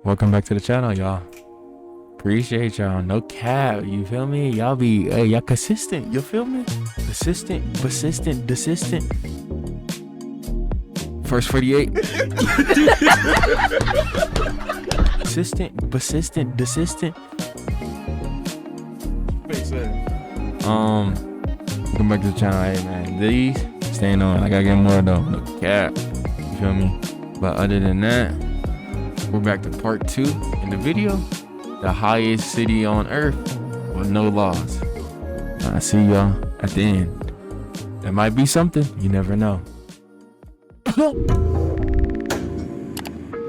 Welcome back to the channel, y'all. Appreciate y'all. No cap, you feel me? Y'all be y'all consistent, you feel me? Persistent, desistent. First 48. Persistent, desistent. Welcome back to the channel. Hey man, these staying on. I gotta get more though. No cap. You feel me? But other than that, we're back to part 2 in the video. The highest city on earth with no laws. I see y'all at the end. There might be something. You never know.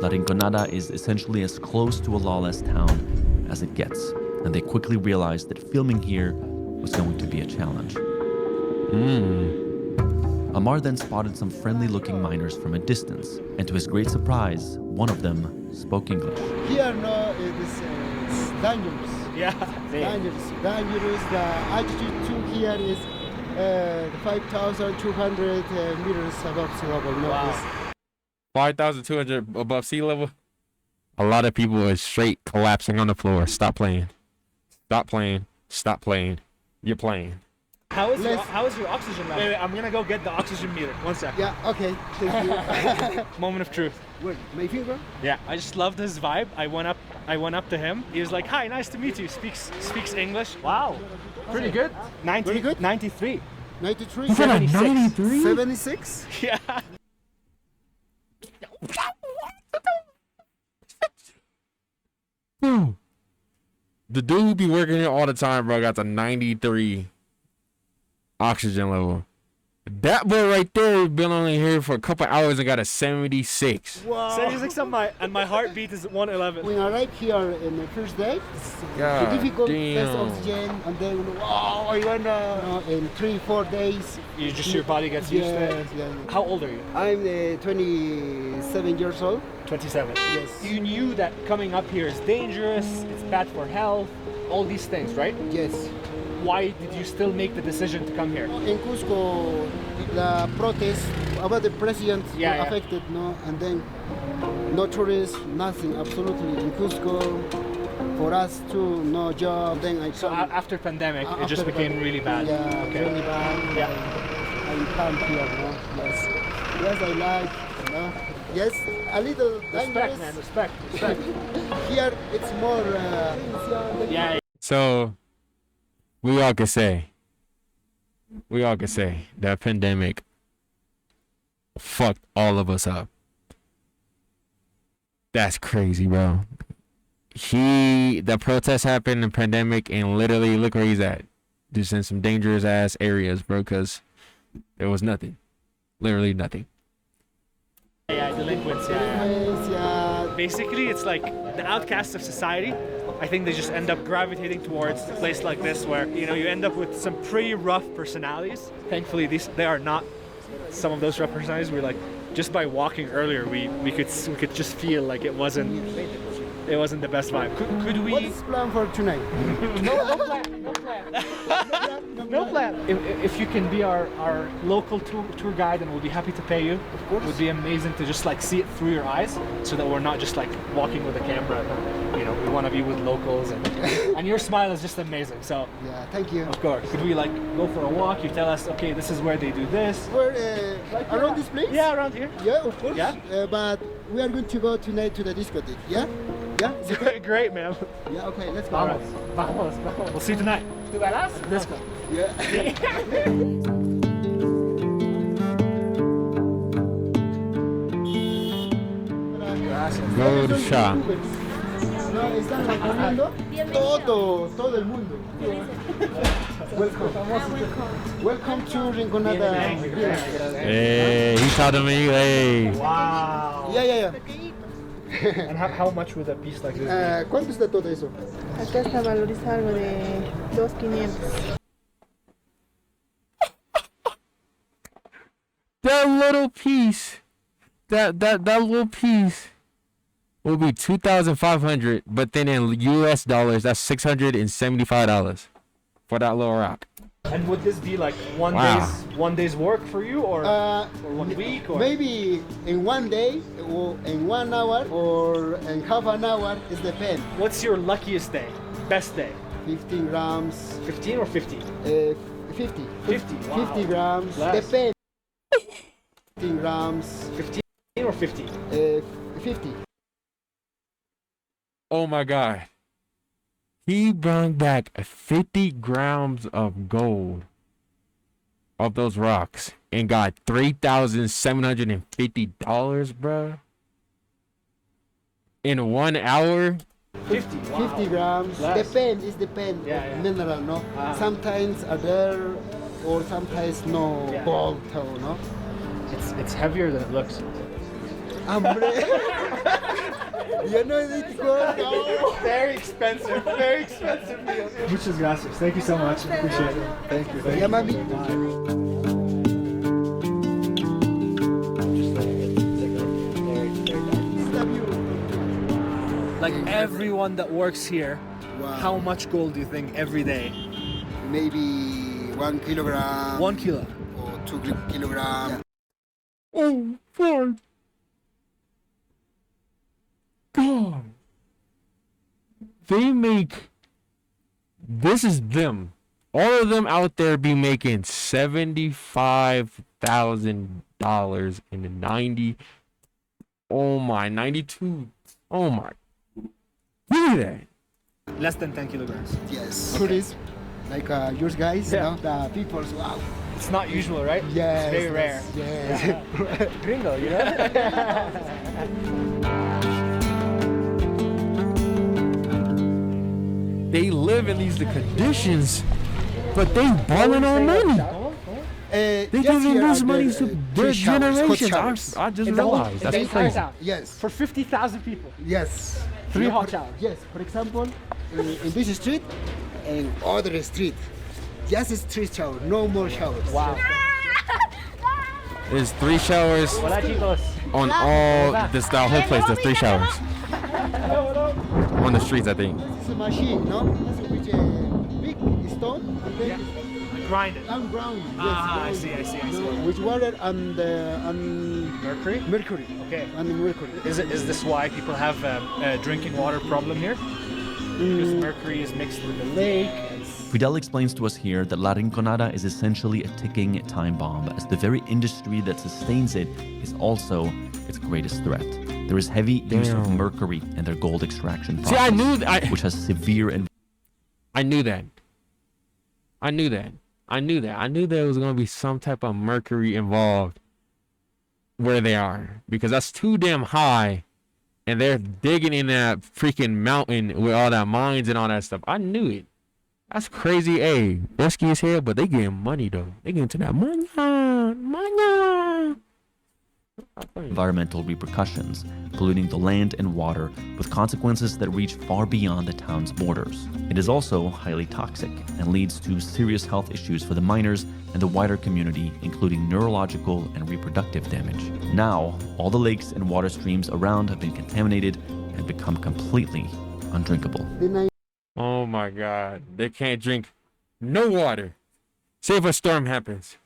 La Rinconada is essentially as close to a lawless town as it gets, and they quickly realized that filming here was going to be a challenge. Amar then spotted some friendly-looking miners from a distance, and to his great surprise, one of them spoke English. Here, no, it's dangerous. Yeah, Dangerous. The altitude too here is 5,200 meters above sea level. No, Wow. 5,200 above sea level. A lot of people are straight collapsing on the floor. Stop playing. Stop playing. Stop playing. You're playing. how is your oxygen level? Wait, I'm gonna go get the oxygen meter. 1 second. Yeah, okay, thank you. Moment of truth. Wait, my finger? Yeah, I just loved his vibe. I went up to him. He was like, "Hi, nice to meet you." Speaks English. Wow, pretty good. 90, Very good. 93. 93? 76. 76? Yeah. The dude who be working here all the time, bro, got the 93 oxygen level. That boy right there has been only here for a couple hours and got a 76. Wow. 76 on my heartbeat is 111. When I arrived here in the first day, it's God difficult damn. test oxygen, and then wow, I went in 3-4 days. Your body gets used to it. Yeah. How old are you? I'm 27 years old. 27. Yes. You knew that coming up here is dangerous. It's bad for health. All these things, right? Yes. Why did you still make the decision to come here? In Cusco, the protest about the president Yeah. affected, no, and then no tourists, nothing, absolutely. In Cusco, for us too, no job. Then I So come. after pandemic, it just After became that, really bad. Yeah, Okay. really bad. Yeah. I come here, no. Yes, yes, I like, no. Yes, a little Respect, dangerous. man. Respect. Here, it's more. Yeah. So, we all could say that pandemic fucked all of us up. That's crazy, bro. The protest happened in pandemic, and literally look where he's at. Just in some dangerous ass areas, bro, because there was nothing. Literally nothing. Yeah. Delinquents. Yeah. Yes, yeah. Basically, it's like the outcasts of society. I think they just end up gravitating towards a place like this, where you end up with some pretty rough personalities. Thankfully, they are not some of those rough personalities. We're like, just by walking earlier, we could just feel like it wasn't the best vibe. Could we? What's plan for tonight? No plan. If you can be our local tour guide, then we'll be happy to pay you. Of course. It would be amazing to just like see it through your eyes, so that we're not just like walking with a camera. We want to be with locals, and your smile is just amazing. So Yeah, thank you. of course, could we like go for a walk? You tell us, okay, this is where they do this. Where, around this place? Yeah, around here. Yeah, of course. Yeah? But we are going to go tonight to the discotheque. Yeah? Yeah? Is it okay? Great, man. Yeah, okay, let's go. Vamos. We'll see you tonight. Let's go. Yeah. Go to shop. No, están comiendo todo el mundo. Welcome to Rinconada. Hey, he shot me. Hey. Wow. Yeah. And how much would a piece like this be? ¿Cuánto está todo eso? Acá está valorizado algo de 2.500. That little piece, that little piece will be 2,500, but then in US dollars, that's $675 for that little rock. And would this be like Wow. one day's work for you, or 1 week, or Maybe in 1 day, or in 1 hour, or in half an hour. It depends. what's your luckiest day, best day? 15 grams, 15 or 50? 50. 50. Wow. 50 grams. Less. Depends. 15 grams, 15 or 50? 50. Oh my God. He brought back 50 grams of gold of those rocks and got $3,750, bruh. In 1 hour. 50. Wow. 50 grams. Less. Depends. It depends. Yeah, yeah. Mineral, no. Ah. Sometimes are there, or sometimes no. Yeah. Gold, no. It's heavier than it looks. Hombre. You know it's gold. No. Very expensive meal. Muchas gracias. Thank you so much. Appreciate it. Thank you. Yeah, mami. Like everyone that works here, Wow. how much gold do you think every day? Maybe 1 kilogram 1 kilo. or 2 kilogram. Oh my God. They make, this is them. All of them out there be making $75,000 in the 90. Oh my, 92. Oh my. Look at that. Less than 10 kilograms. Yes. Tourists, like yours guys, Yeah. you know, the people's wow. It's not usual, right? Yes. It's very rare. Yes. Gringo, you know? They live in these conditions, but they balling on money. They Yes, giving here this are money the, to three their showers, hot generations. showers. I just In the whole- realized. in the That's entire crazy. town. Yes. For 50,000 people. Yes. 3 Yeah, hot for- showers. Yes. For example, in this street and other street, just a street shower, no more showers. Wow. There's 3 showers Hola, chicos. on all this the whole place. There's 3 showers on the streets, I think. It's a machine, no? Which big stone and then Grind it. ground. Yes, Ah, I ground. see, I see, I see. No, with water and Mercury? mercury. Okay. And mercury. Is this why people have a drinking water problem here? Because mercury is mixed with the lake. Fidel explains to us here that La Rinconada is essentially a ticking time bomb, as the very industry that sustains it is also its greatest threat. There is heavy use of Damn. mercury in their gold extraction See, process, I knew which has severe I knew that. I knew that. I knew that. I knew there was gonna be some type of mercury involved where they are, because that's too damn high, and they're digging in that freaking mountain with all that mines and all that stuff. I knew it. That's crazy. Hey, risky as hell, but they getting money though. They getting to that money. environmental repercussions, polluting the land and water with consequences that reach far beyond the town's borders. It is also highly toxic and leads to serious health issues for the miners and the wider community, including neurological and reproductive damage. Now, all the lakes and water streams around have been contaminated and become completely undrinkable. Then I Oh my God. They can't drink no water. Say if a storm happens,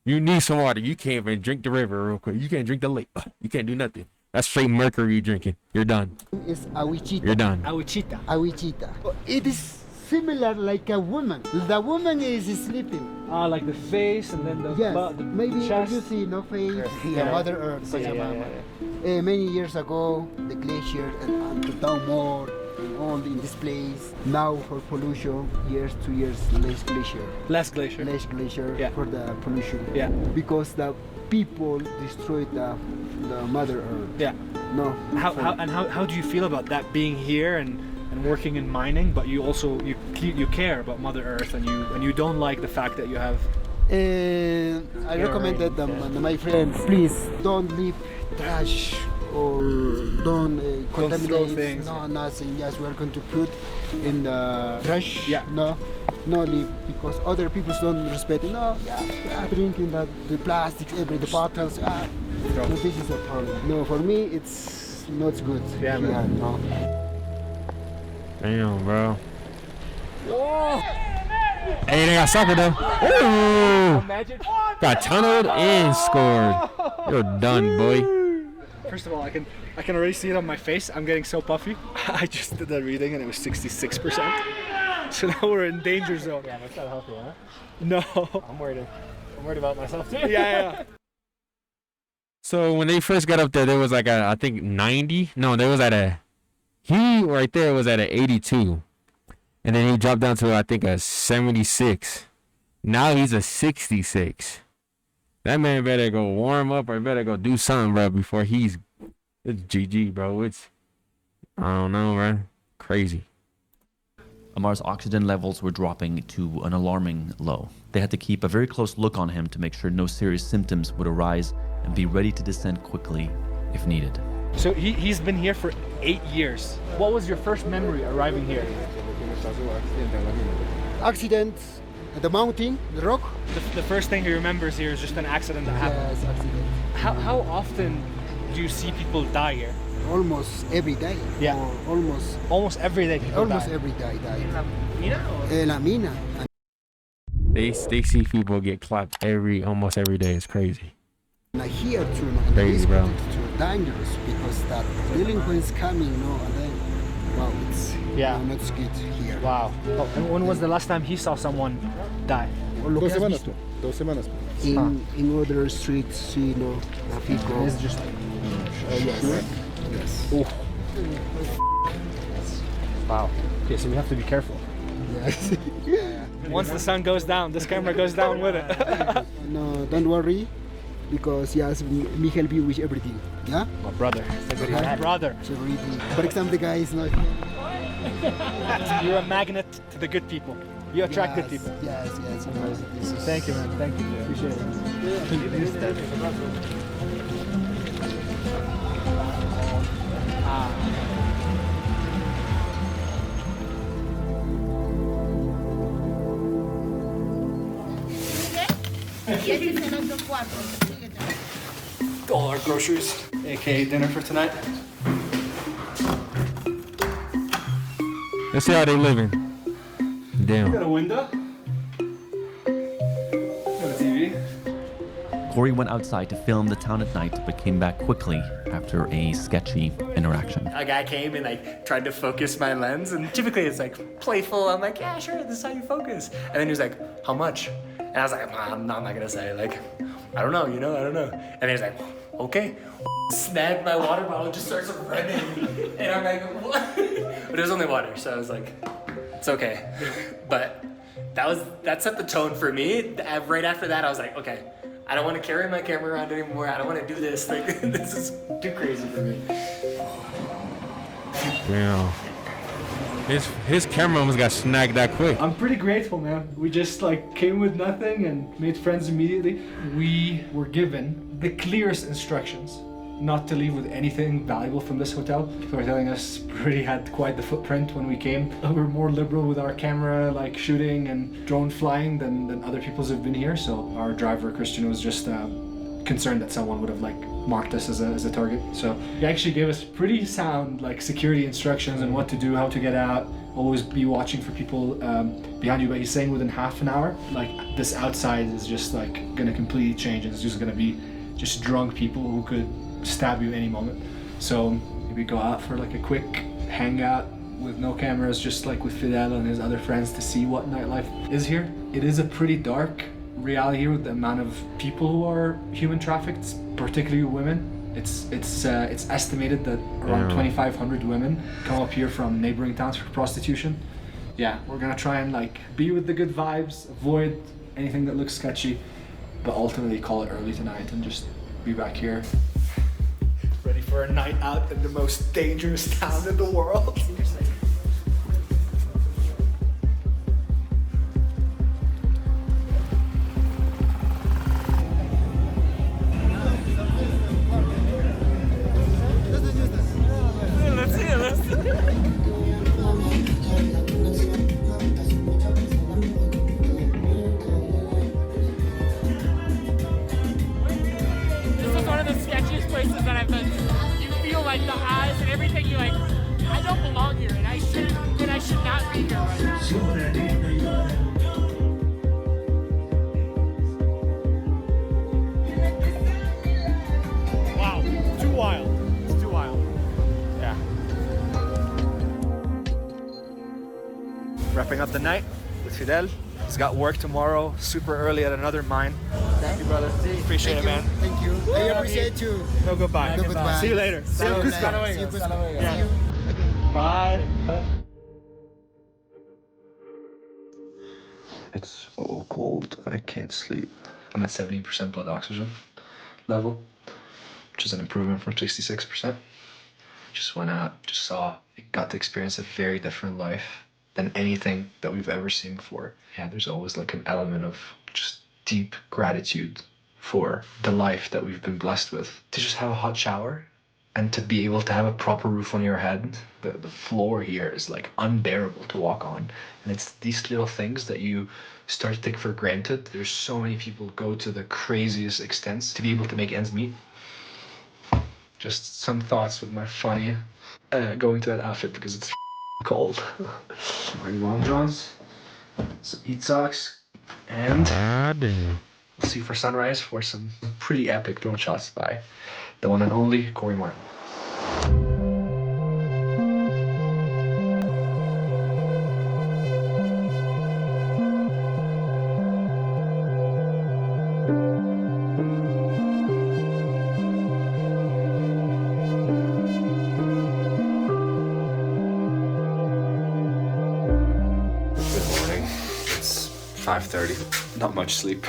you need some water. You can't even drink the river real quick. You can't drink the lake. You can't do nothing. That's straight mercury you drinking. You're done. is awichita. You're done. Awichita. Awichita. It is similar like a woman. The woman is sleeping. Ah, like the face and then the Yes, butt, the maybe chest. you see no face. Yeah. The Mother Earth. Many years ago, the glacier and the down more and all in this place. Now for pollution, years 2 years less glacier. Less glacier. Less glacier Yeah. for the pollution. Yeah. Because the people destroyed the Mother Earth. Yeah. No. How do you feel about that, being here and working in mining, but you also you care about Mother Earth, and you don't like the fact that you have And I recommended them, my friends, please don't leave trash or don't contaminate. things. No, nothing. Yes, we're going to put in the trash. Yeah. No leave, because other people don't respect it. No, yeah, drinking the plastics, the bottles. So this is a problem. No, for me it's not good. Yeah, man. No. Damn, bro. Hey, they got soccer though. Ooh! Got tunneled and scored. You're done, boy. First of all, I can already see it on my face. I'm getting so puffy. I just did that reading and it was 66%. So now we're in danger zone. Yeah, that's not healthy, huh? No. I'm worried about myself too. Yeah. So when they first got up there, there was like a, I think 90. No, there was at a, he right there was at a 82. And then he dropped down to, I think, a 76. Now he's a 66. That man better go warm up or better go do something, bro, before it's GG, bro. It's, I don't know, bro. Crazy. Amar's oxygen levels were dropping to an alarming low. They had to keep a very close look on him to make sure no serious symptoms would arise and be ready to descend quickly if needed. So he's been here for 8 years. What was your first memory arriving here? Accident at the mountain, the rock. The first thing he remembers here is just an accident that happened. Yes, accident. How often do you see people die here? Almost every day. Yeah. Or Almost every day people almost die. every day die. La Mina. They see people get clapped almost every day. It's crazy. And here too, Crazy, bro. It's too dangerous because that delinquents coming, and then, wow, it's not good here. Wow. Oh, and when was the last time he saw someone die? Dos semanas. In other streets, Nafico. It's just Yes. oh. Wow. Okay, so we have to be careful. Yes. Once the sun goes down, this camera goes down with it. No, don't worry, because yes, me help you with everything. Yeah. My brother. My brother. Everything. For example, the guy is not. You're a magnet to the good people. You attract good people. Yes. This is Thank you, man. Thank you. Appreciate it. All our groceries, aka dinner for tonight. Let's see how they living. Damn. Got a window. Got a TV. Corey went outside to film the town at night, but came back quickly after a sketchy interaction. A guy came and tried to focus my lens, and typically it's playful. I'm like, yeah, sure, this is how you focus. And then he was like, how much? And I was like, I'm not gonna say. I don't know, I don't know. And then he's like, okay. Snagged my water bottle, just starts running. And I'm like, what? But it was only water, so I was like, it's okay. But that set the tone for me. Right after that, I was like, okay, I don't want to carry my camera around anymore. I don't want to do this. This is too crazy for me. Damn. His camera almost got snagged that quick. I'm pretty grateful, man. We just came with nothing and made friends immediately. We were given the clearest instructions not to leave with anything valuable from this hotel. People are telling us we already had quite the footprint when we came. We're more liberal with our camera, shooting and drone flying than other people's have been here. So our driver, Christian, was just concerned that someone would have marked us as a target. So he actually gave us pretty sound security instructions on what to do, how to get out. Always be watching for people behind you. But he's saying within half an hour, this outside is just gonna completely change. It's just gonna be just drunk people who could stab you any moment. So maybe go out for a quick hangout with no cameras, just with Fidel and his other friends to see what nightlife is here. It is a pretty dark reality here with the amount of people who are human trafficked, particularly women. It's estimated that around 2,500 women come up here from neighboring towns for prostitution. Yeah, we're gonna try and be with the good vibes, avoid anything that looks sketchy, but ultimately call it early tonight and just be back here. Ready for a night out in the most dangerous town in the world. I don't belong here, and I should not be here right now. wrapping up the night with Fidel. He's got work tomorrow, super early at another mine. Thank you, brother. Appreciate it, man. Thank you. I appreciate you. No goodbye. No goodbye. See you later. See you. Cusco. See you. Cusco. Yeah. See you. Bye. It's so cold, I can't sleep. I'm at 70% blood oxygen level, which is an improvement from 66%. Just went out, just saw, got to experience a very different life than anything that we've ever seen before. Yeah, there's always like an element of just deep gratitude for the life that we've been blessed with. To just have a hot shower and to be able to have a proper roof on your head. The floor here is like unbearable to walk on. And it's these little things that you start to take for granted. There's so many people go to the craziest extents to be able to make ends meet. Just some thoughts with my funny going to that outfit because it's cold. Wearing long johns, some heat socks, and we'll see for sunrise for some pretty epic drone shots by the one and only Corey Martin. Good morning. It's 5:30. Not much sleep.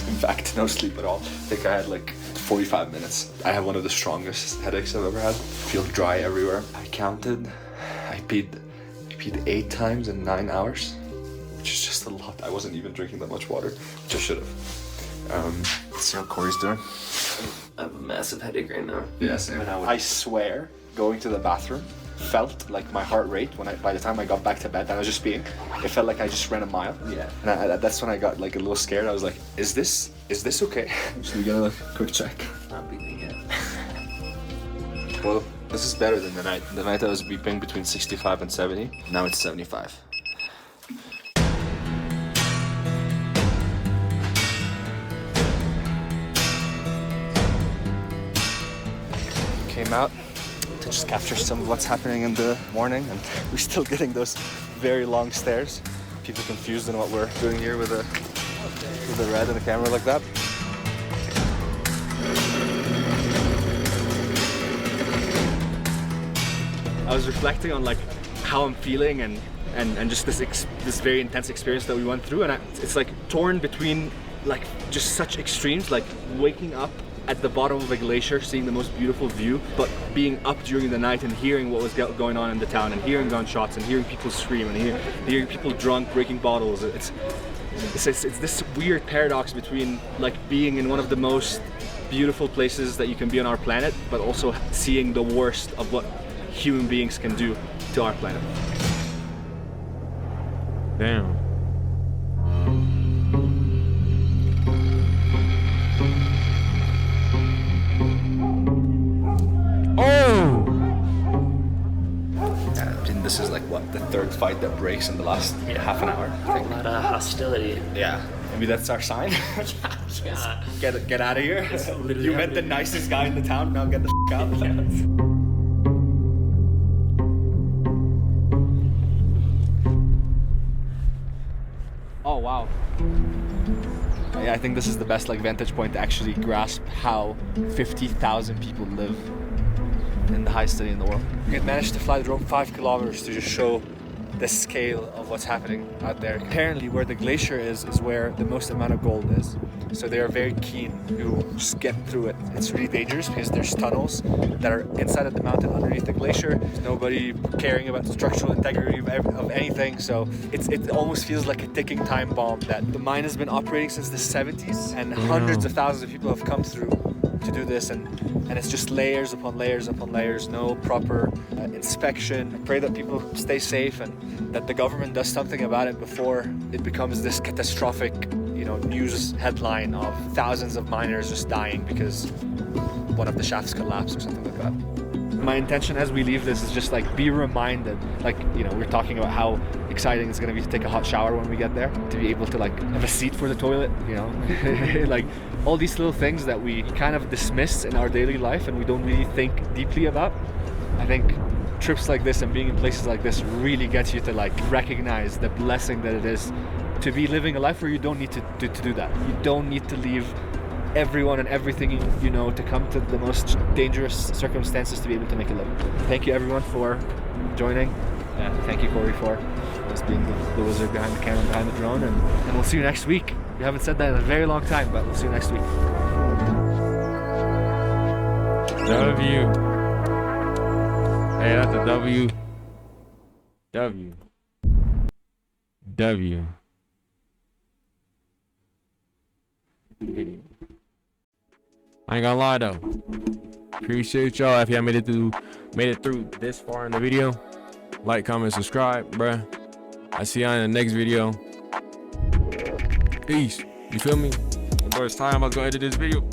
In fact, no sleep at all. I think I had like 45 minutes. I have one of the strongest headaches I've ever had. Feel dry everywhere. I counted. I peed 8 times in 9 hours, which is just a lot. I wasn't even drinking that much water, which I should have. Let's see how Corey's doing. I have a massive headache right now. Yeah, same. I swear, going to the bathroom felt like my heart rate by the time I got back to bed, and I was just peeing. It felt like I just ran a mile. Yeah. And that's when I got like a little scared. I was like, is this okay? Should we get a quick check? Not beeping yet. Well, this is better than the night. The night I was beeping between 65 and 70. Now it's 75. Came out to just capture some of what's happening in the morning, and we're still getting those very long stares. People confused in what we're doing here with the red and the camera like that. I was reflecting on like how I'm feeling and just this very intense experience that we went through, and it's like torn between like just such extremes, like waking up at the bottom of a glacier, seeing the most beautiful view, but being up during the night and hearing what was going on in the town, and hearing gunshots, and hearing people scream, and hearing people drunk, breaking bottles. It's this weird paradox between like being in one of the most beautiful places that you can be on our planet, but also seeing the worst of what human beings can do to our planet. Damn. This is like what, the third fight that breaks in the last half an hour. A lot of hostility. Yeah, maybe that's our sign. Yeah. Get out of here. literally You met the nicest guy in the town. Now get the out. Oh wow. Yeah, I think this is the best like vantage point to actually grasp how 50,000 people live in the highest city in the world. We had managed to fly the drone 5 kilometers to just show the scale of what's happening out there. Apparently where the glacier is where the most amount of gold is. So they are very keen to just get through it. It's really dangerous because there's tunnels that are inside of the mountain underneath the glacier. There's nobody caring about the structural integrity of anything. So it almost feels like a ticking time bomb that the mine has been operating since the 70s, and hundreds of thousands of people have come through to do this, and it's just layers upon layers upon layers, no proper inspection. I pray that people stay safe and that the government does something about it before it becomes this catastrophic, news headline of thousands of miners just dying because one of the shafts collapsed or something like that. My intention as we leave this is just like be reminded, like, we're talking about how exciting it's gonna be to take a hot shower when we get there, to be able to like have a seat for the toilet, like all these little things that we kind of dismiss in our daily life and we don't really think deeply about. I think trips like this and being in places like this really gets you to like recognize the blessing that it is to be living a life where you don't need to do that. You don't need to leave everyone and everything you know to come to the most dangerous circumstances to be able to make a living. Thank you everyone for joining. Thank you Corey for just being the wizard behind the camera, behind the drone, and we'll see you next week. We haven't said that in a very long time, but we'll see you next week. W. Hey, that's a W. W. W. I ain't gonna lie though. Appreciate y'all if y'all made it through this far in the video. Like, comment, subscribe, bruh. I see y'all in the next video. Peace. You feel me? Boy, it's time. I'm gonna go edit this video.